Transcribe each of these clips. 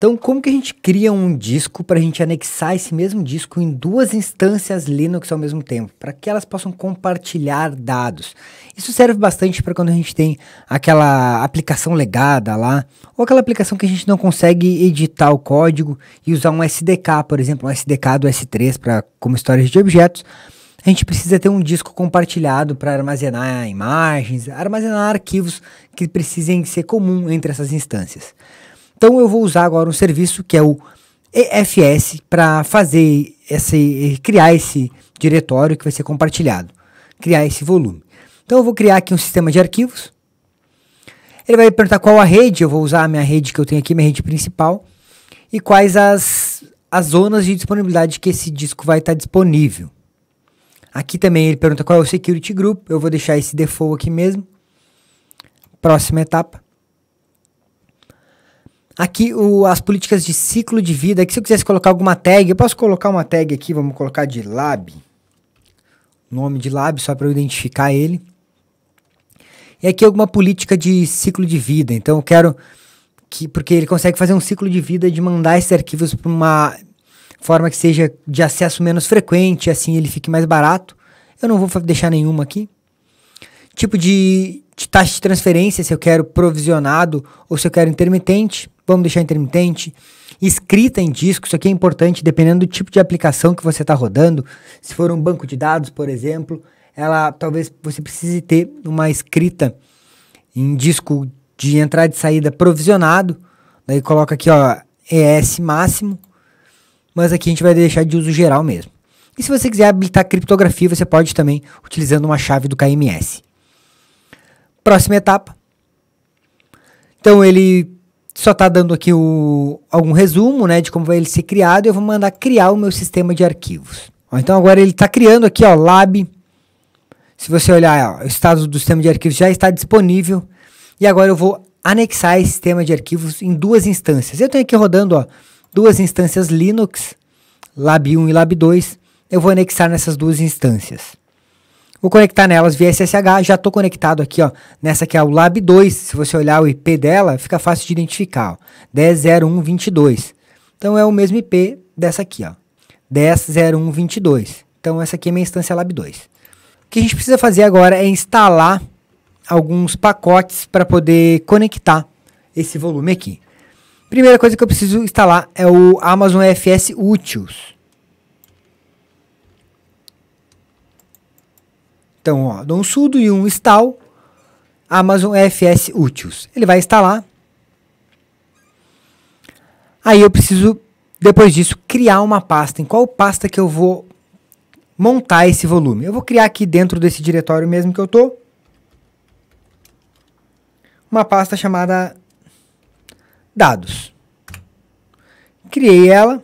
Então, como que a gente cria um disco para a gente anexar esse mesmo disco em duas instâncias Linux ao mesmo tempo, para que elas possam compartilhar dados? Isso serve bastante para quando a gente tem aquela aplicação legada lá, ou aquela aplicação que a gente não consegue editar o código e usar um SDK, por exemplo, um SDK do S3 como storage de objetos. A gente precisa ter um disco compartilhado para armazenar imagens, armazenar arquivos que precisem ser comum entre essas instâncias. Então eu vou usar agora um serviço que é o EFS para criar esse diretório que vai ser compartilhado, criar esse volume. Então eu vou criar aqui um sistema de arquivos. Ele vai perguntar qual a rede, eu vou usar a minha rede que eu tenho aqui, minha rede principal, e quais as zonas de disponibilidade que esse disco vai estar disponível. Aqui também ele pergunta qual é o security group, eu vou deixar esse default aqui mesmo. Próxima etapa. Aqui as políticas de ciclo de vida, aqui se eu quisesse colocar alguma tag, eu posso colocar uma tag aqui, vamos colocar de lab, nome de lab, só para eu identificar ele. E aqui alguma política de ciclo de vida, então eu quero porque ele consegue fazer um ciclo de vida de mandar esses arquivos para uma forma que seja de acesso menos frequente, assim ele fique mais barato. Eu não vou deixar nenhuma aqui. Tipo de taxa de transferência, se eu quero provisionado ou se eu quero intermitente. Vamos deixar intermitente. Escrita em disco, isso aqui é importante, dependendo do tipo de aplicação que você está rodando. Se for um banco de dados, por exemplo, talvez você precise ter uma escrita em disco de entrada e saída provisionado. Daí coloca aqui, ó, ES máximo. Mas aqui a gente vai deixar de uso geral mesmo. E se você quiser habilitar criptografia, você pode também, utilizando uma chave do KMS. Próxima etapa. Então ele só está dando aqui algum resumo, né, de como vai ele ser criado. E eu vou mandar criar o meu sistema de arquivos. Ó, então agora ele está criando aqui, ó, lab. Se você olhar, ó, o estado do sistema de arquivos já está disponível. E agora eu vou anexar esse sistema de arquivos em duas instâncias. Eu tenho aqui rodando, ó, duas instâncias Linux, lab 1 e lab 2. Eu vou anexar nessas duas instâncias. Vou conectar nelas via SSH, já estou conectado aqui, ó, nessa que é o Lab 2, se você olhar o IP dela, fica fácil de identificar, ó, 10.01.22. Então é o mesmo IP dessa aqui, ó, 10.01.22. Então essa aqui é minha instância Lab 2. O que a gente precisa fazer agora é instalar alguns pacotes para poder conectar esse volume aqui. Primeira coisa que eu preciso instalar é o Amazon EFS Utils. Então, ó, dou um sudo e um install Amazon EFS Utils. Ele vai instalar. Aí eu preciso, depois disso, criar uma pasta. Em qual pasta que eu vou montar esse volume? Eu vou criar aqui dentro desse diretório mesmo que eu estou uma pasta chamada dados. Criei ela.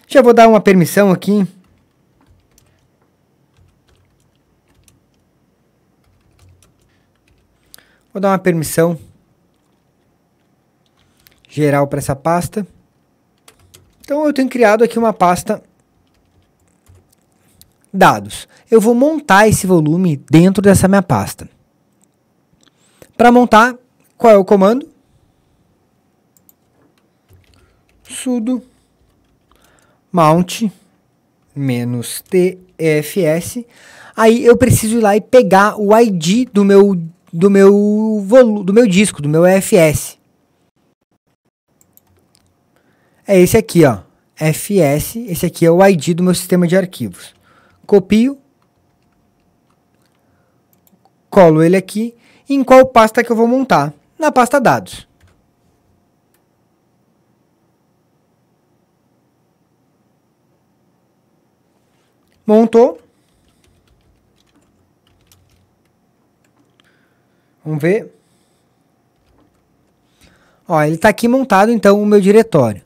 Já vou dar uma permissão aqui. Vou dar uma permissão geral para essa pasta. Então eu tenho criado aqui uma pasta dados. Eu vou montar esse volume dentro dessa minha pasta. Para montar, qual é o comando? Sudo mount -tfs. Aí eu preciso ir lá e pegar o ID do meu disco, do meu EFS. É esse aqui, ó, FS, esse aqui é o ID do meu sistema de arquivos. Copio, colo ele aqui, e em qual pasta que eu vou montar? Na pasta dados. Montou. Vamos ver. Ó, ele está aqui montado, então, o meu diretório.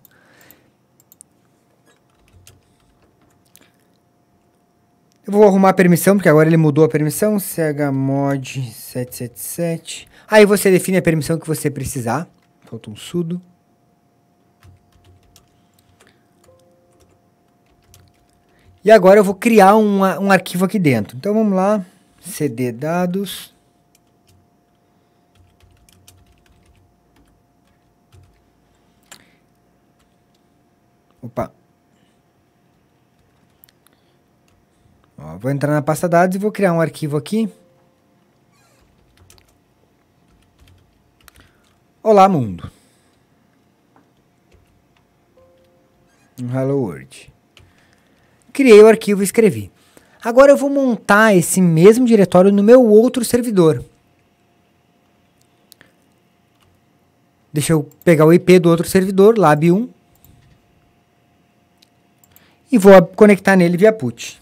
Eu vou arrumar a permissão, porque agora ele mudou a permissão. chmod 777. Aí você define a permissão que você precisar. Falta um sudo. E agora eu vou criar um arquivo aqui dentro. Então vamos lá. cd dados. Opa. Ó, vou entrar na pasta dados e vou criar um arquivo aqui. Olá, mundo. Hello World. Criei o arquivo e escrevi. Agora eu vou montar esse mesmo diretório no meu outro servidor. Deixa eu pegar o IP do outro servidor, lab1. E vou conectar nele via put.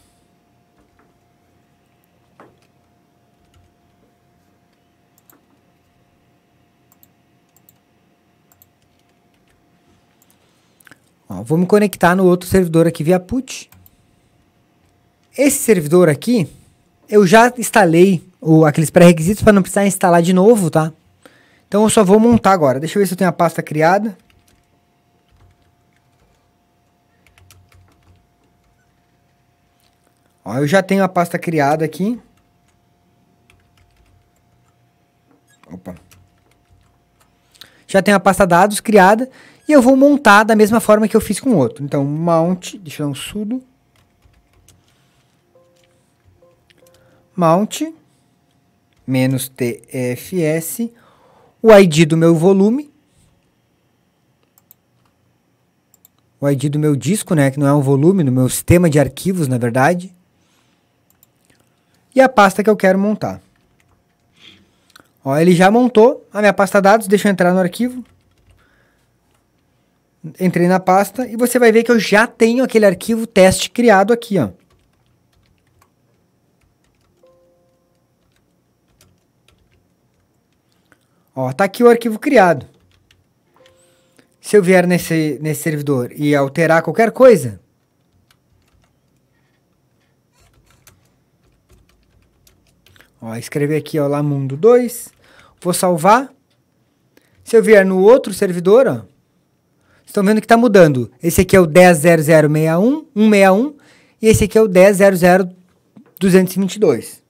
Ó, vou me conectar no outro servidor aqui via put. Esse servidor aqui, eu já instalei aqueles pré-requisitos para não precisar instalar de novo, tá? Então eu só vou montar agora. Deixa eu ver se eu tenho a pasta criada. Ó, eu já tenho a pasta criada aqui. Opa. Já tenho a pasta dados criada. E eu vou montar da mesma forma que eu fiz com o outro. Então, mount, deixa eu dar um sudo. Mount, menos tfs, o ID do meu volume. O ID do meu disco, né, que não é um volume, do meu sistema de arquivos, na verdade. E a pasta que eu quero montar. Ó, ele já montou a minha pasta dados, deixa eu entrar no arquivo. Entrei na pasta e você vai ver que eu já tenho aquele arquivo teste criado aqui, ó. Ó, tá aqui o arquivo criado. Se eu vier nesse servidor e alterar qualquer coisa, ó, escrever aqui, ó, lá mundo2, vou salvar. Se eu vier no outro servidor, ó, estão vendo que está mudando. Esse aqui é o 10.00.61.161 e esse aqui é o 10.00.222.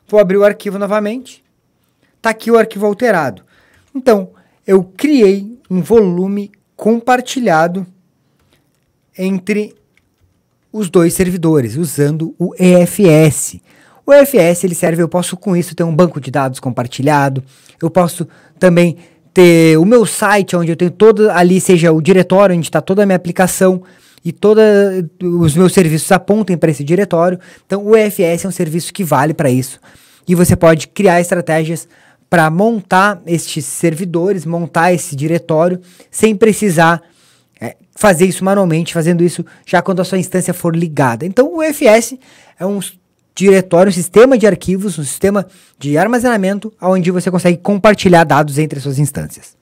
Vou abrir o arquivo novamente. Está aqui o arquivo alterado. Então, eu criei um volume compartilhado entre os dois servidores, usando o EFS. O EFS, ele serve, eu posso com isso ter um banco de dados compartilhado, eu posso também ter o meu site, onde eu tenho todo ali, seja o diretório onde está toda a minha aplicação e todos os meus serviços apontem para esse diretório. Então, o EFS é um serviço que vale para isso. E você pode criar estratégias para montar estes servidores, montar esse diretório, sem precisar fazer isso manualmente, fazendo isso já quando a sua instância for ligada. Então, o EFS é um diretório, um sistema de arquivos, um sistema de armazenamento onde você consegue compartilhar dados entre as suas instâncias.